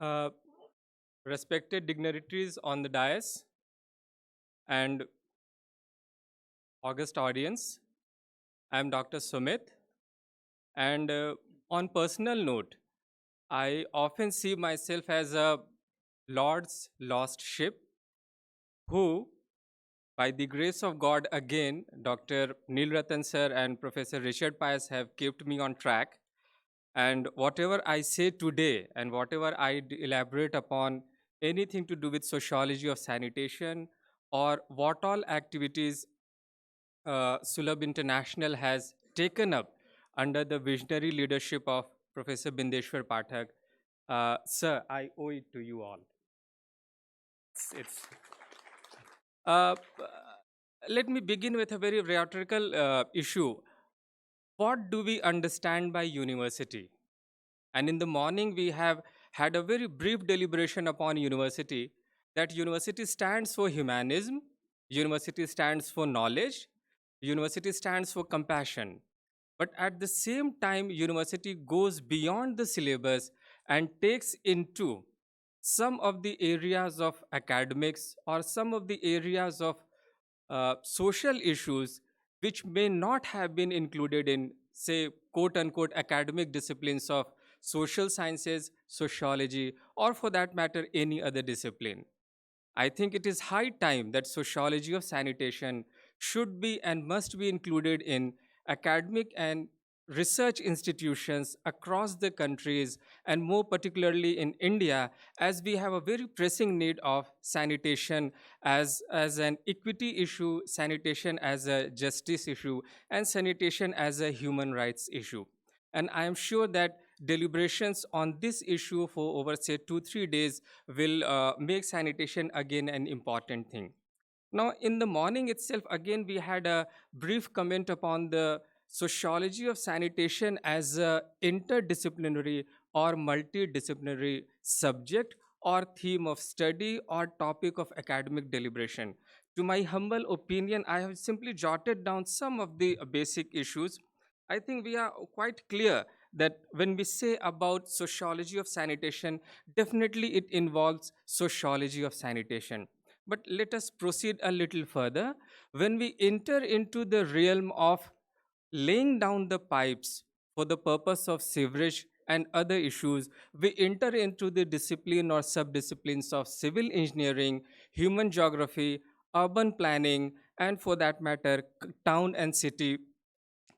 Uh, Respected dignitaries on the dais and august audience, I am Dr. Sumit. And on personal note, I often see myself as a Lord's lost ship who, by the grace of God, again, Dr. Neil Ratan sir and Professor Richard Pius have kept me on track. And whatever I say today and whatever elaborate upon anything to do with sociology of sanitation or what all activities Sulabh International has taken up under the visionary leadership of Professor Bindeshwar Pathak. Sir, I owe it to you all. It's uh, Let me begin with a very rhetorical issue. What do we understand by university? And in the morning, we have had a very brief deliberation upon university, that university stands for humanism, university stands for knowledge, university stands for compassion. But at the same time, university goes beyond the syllabus and takes into some of the areas of academics or some of the areas of social issues which may not have been included in, say, quote unquote, academic disciplines of social sciences, sociology, or for that matter, any other discipline. I think it is high time that sociology of sanitation should be and must be included in academic and research institutions across the countries, and more particularly in India, as we have a very pressing need of sanitation as an equity issue, sanitation as a justice issue, and sanitation as a human rights issue. And I am sure that deliberations on this issue for over, say, 2 3 days will make sanitation again an important thing. Now, in the morning itself, again, we had a brief comment upon the sociology of sanitation as a interdisciplinary or multidisciplinary subject or theme of study or topic of academic deliberation. To my humble opinion, I have simply jotted down some of the basic issues. I think we are quite clear that when we say about sociology of sanitation, definitely it involves sociology of sanitation. But let us proceed a little further. When we enter into the realm of laying down the pipes for the purpose of sewerage and other issues, we enter into the discipline or subdisciplines of civil engineering, human geography, urban planning, and for that matter, town and city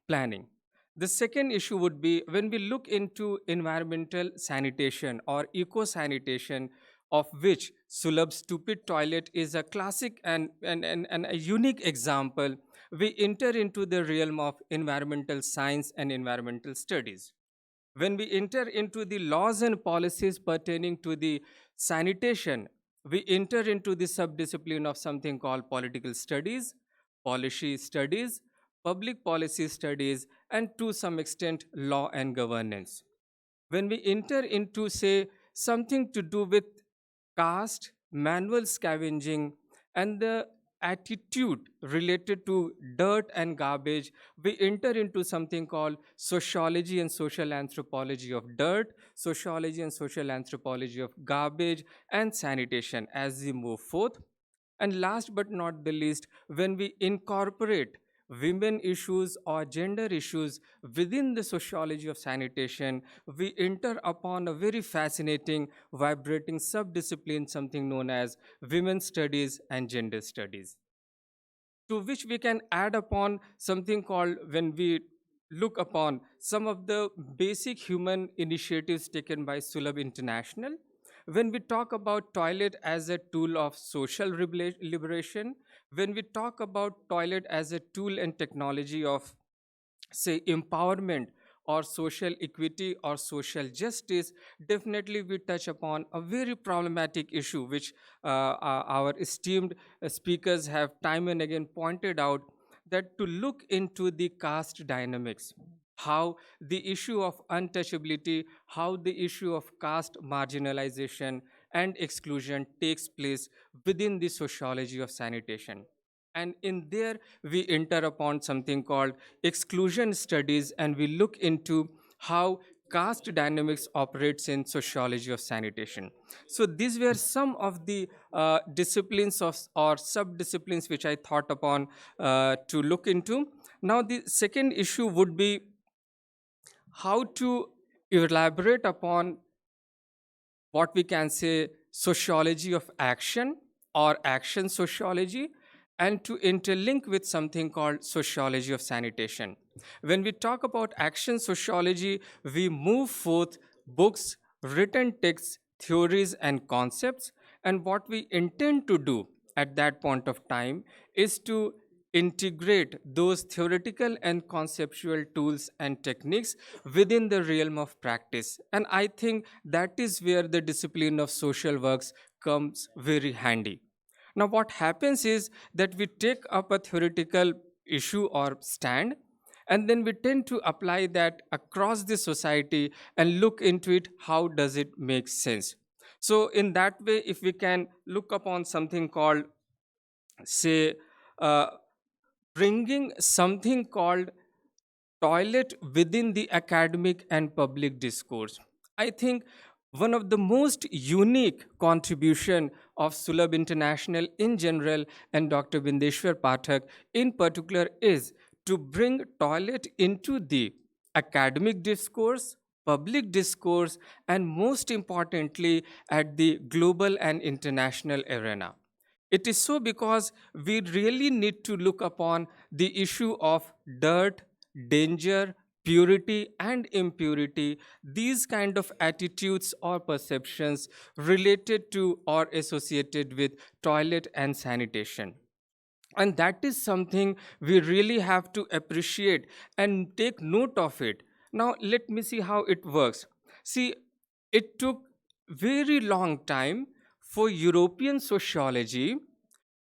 planning. The second issue would be when we look into environmental sanitation or eco sanitation, of which Sulabh's stupid toilet is a classic and a unique example. We enter into the realm of environmental science and environmental studies. When we enter into the laws and policies pertaining to the sanitation, we enter into the subdiscipline of something called political studies, policy studies, public policy studies, and to some extent, law and governance. When we enter into, say, something to do with caste, manual scavenging, and the attitude related to dirt and garbage, we enter into something called sociology and social anthropology of dirt, sociology and social anthropology of garbage, and sanitation as we move forth. And last but not the least, when we incorporate women issues or gender issues within the sociology of sanitation, we enter upon a very fascinating, vibrating subdiscipline, something known as women's studies and gender studies, to which we can add upon something called, when we look upon some of the basic human initiatives taken by Sulabh International. When we talk about toilet as a tool of social liberation, when we talk about toilet as a tool and technology of, say, empowerment or social equity or social justice, definitely we touch upon a very problematic issue which our esteemed speakers have time and again pointed out, that to look into the caste dynamics, how the issue of untouchability, how the issue of caste marginalization and exclusion takes place within the sociology of sanitation. And in there, we enter upon something called exclusion studies, and we look into how caste dynamics operates in sociology of sanitation. So these were some of the disciplines of or sub-disciplines which I thought upon to look into. Now the second issue would be how to elaborate upon what we can say sociology of action or action sociology, and to interlink with something called sociology of sanitation. When we talk about action sociology, we move forth books, written texts, theories, and concepts. And what we intend to do at that point of time is to integrate those theoretical and conceptual tools and techniques within the realm of practice. And I think that is where the discipline of social works comes very handy. Now, what happens is that we take up a theoretical issue or stand, and then we tend to apply that across the society and look into it, how does it make sense. So in that way, if we can look upon something called, say, uh, bringing something called toilet within the academic and public discourse. I think one of the most unique contribution of Sulabh International in general and Dr. Bindeshwar Pathak in particular is to bring toilet into the academic discourse, public discourse, and most importantly at the global and international arena. It is so because we really need to look upon the issue of dirt, danger, purity, and impurity, these kind of attitudes or perceptions related to or associated with toilet and sanitation. And that is something we really have to appreciate and take note of it. Now, let me see how it works. See, it took very long time for European sociology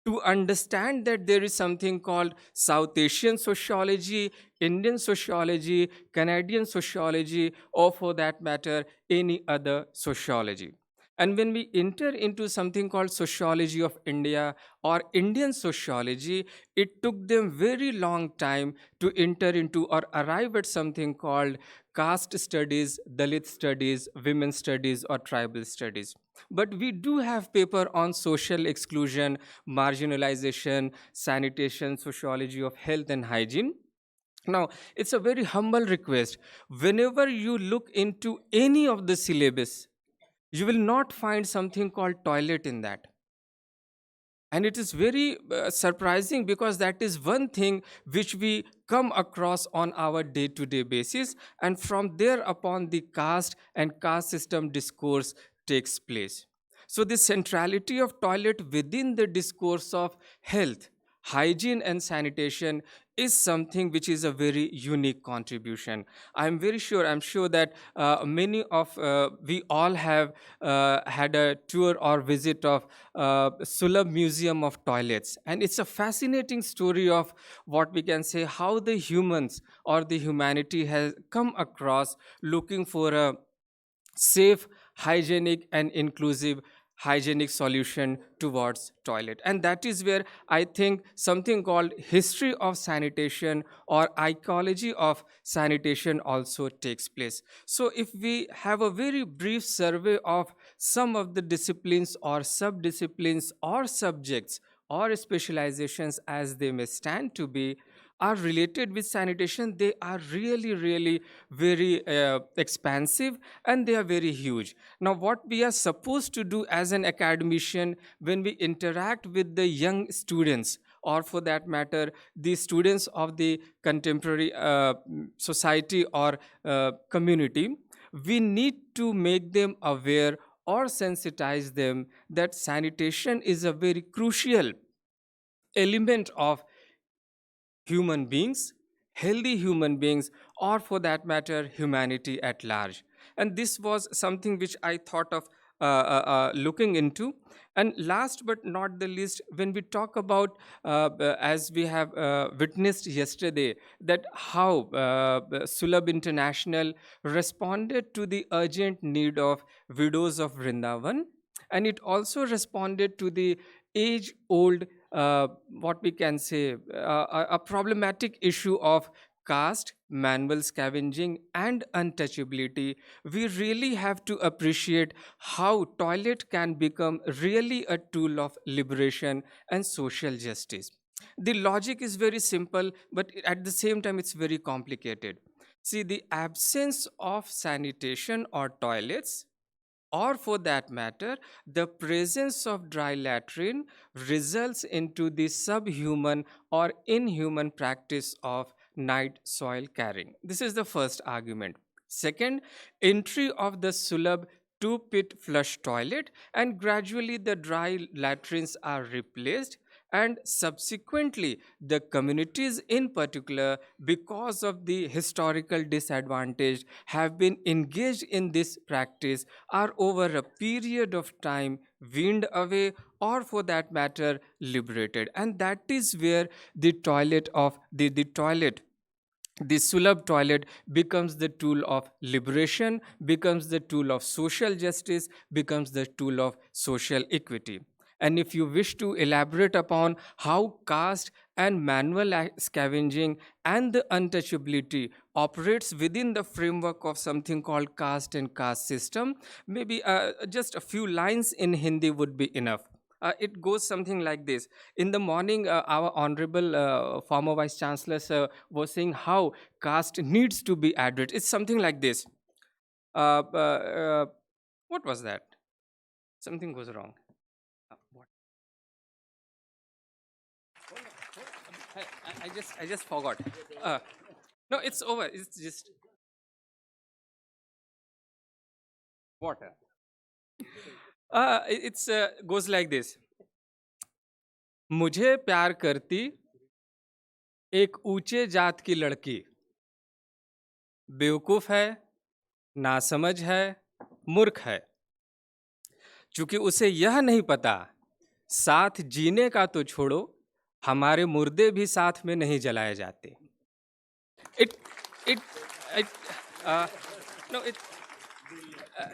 to understand that there is something called South Asian sociology, Indian sociology, Canadian sociology, or for that matter, any other sociology. And when we enter into something called sociology of India or Indian sociology, it took them very long time to enter into or arrive at something called caste studies, Dalit studies, women studies, or tribal studies. But we do have paper on social exclusion, marginalization, sanitation, sociology of health and hygiene. Now, it's a very humble request. Whenever you look into any of the syllabus, you will not find something called toilet in that. And it is very surprising because that is one thing which we come across on our day to day basis. And from there upon, the caste and caste system discourse takes place. So, the centrality of toilet within the discourse of health, hygiene, and sanitation is something which is a very unique contribution. I'm sure that many of we all have had a tour or visit of Sulabh Museum of Toilets. And it's a fascinating story of what we can say how the humans or the humanity has come across looking for a safe, hygienic, and inclusive hygienic solution towards toilet. And that is where I think something called history of sanitation or ecology of sanitation also takes place. So if we have a very brief survey of some of the disciplines or sub-disciplines or subjects or specializations as they may stand to be are related with sanitation, they are really, really very expansive, and they are very huge. Now, what we are supposed to do as an academician when we interact with the young students, or for that matter, the students of the contemporary society or community, we need to make them aware or sensitize them that sanitation is a very crucial element of human beings, healthy human beings, or for that matter, humanity at large. And this was something which I thought of looking into. And last but not the least, when we talk about, as we have witnessed yesterday, that how Sulabh International responded to the urgent need of widows of Vrindavan, and it also responded to the age old what we can say a problematic issue of caste, manual scavenging, and untouchability, we really have to appreciate how toilet can become really a tool of liberation and social justice. The logic is very simple, but at the same time, it's very complicated. See, the absence of sanitation or toilets, or for that matter, the presence of dry latrine, results into the subhuman or inhuman practice of night soil carrying. This is the first argument. Second, entry of the Sulabh two-pit flush toilet, and gradually the dry latrines are replaced, and subsequently the communities in particular, because of the historical disadvantage, have been engaged in this practice, are over a period of time weaned away, or for that matter liberated. And that is where the toilet of the toilet, the Sulabh toilet, becomes the tool of liberation, becomes the tool of social justice, becomes the tool of social equity. And if you wish to elaborate upon how caste and manual scavenging and the untouchability operates within the framework of something called caste and caste system, maybe just a few lines in Hindi would be enough. It goes something like this. In the morning, our honorable former vice chancellor sir was saying how caste needs to be added. It's something like this. What was that? Something goes wrong. What? I just forgot. Uh, no, it's over. It's just water. It's goes like this. मुझे प्यार करती एक ऊंचे जात की लड़की, बेवकूफ है, नासमझ है, मूर्ख है, चूंकि उसे यह नहीं पता साथ जीने का तो छोड़ो, हमारे मुर्दे भी साथ में नहीं जलाए जाते. It it it uh, no it uh,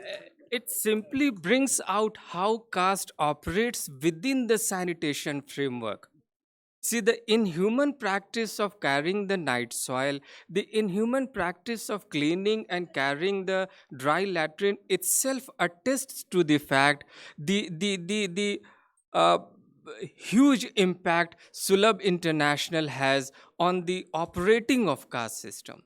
it simply brings out how caste operates within the sanitation framework. See, the inhuman practice of carrying the night soil, the inhuman practice of cleaning and carrying the dry latrine itself attests to the fact, the uh, huge impact Sulabh International has on the operating of caste system.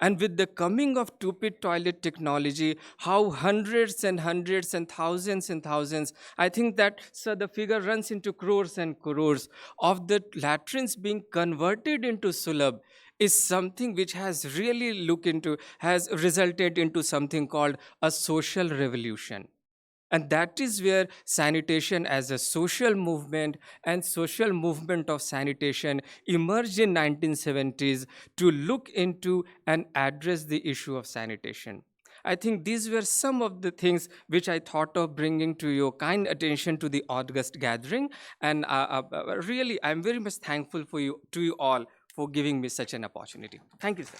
And with the coming of two-pit toilet technology, how hundreds and hundreds and thousands, I think that, sir, the figure runs into crores and crores of the latrines being converted into Sulabh, is something which has really has resulted into something called a social revolution. And that is where sanitation as a social movement and social movement of sanitation emerged in 1970s to look into and address the issue of sanitation. I think these were some of the things which I thought of bringing to your kind attention to the August gathering. And really, I'm very much thankful to you all for giving me such an opportunity. Thank you, sir.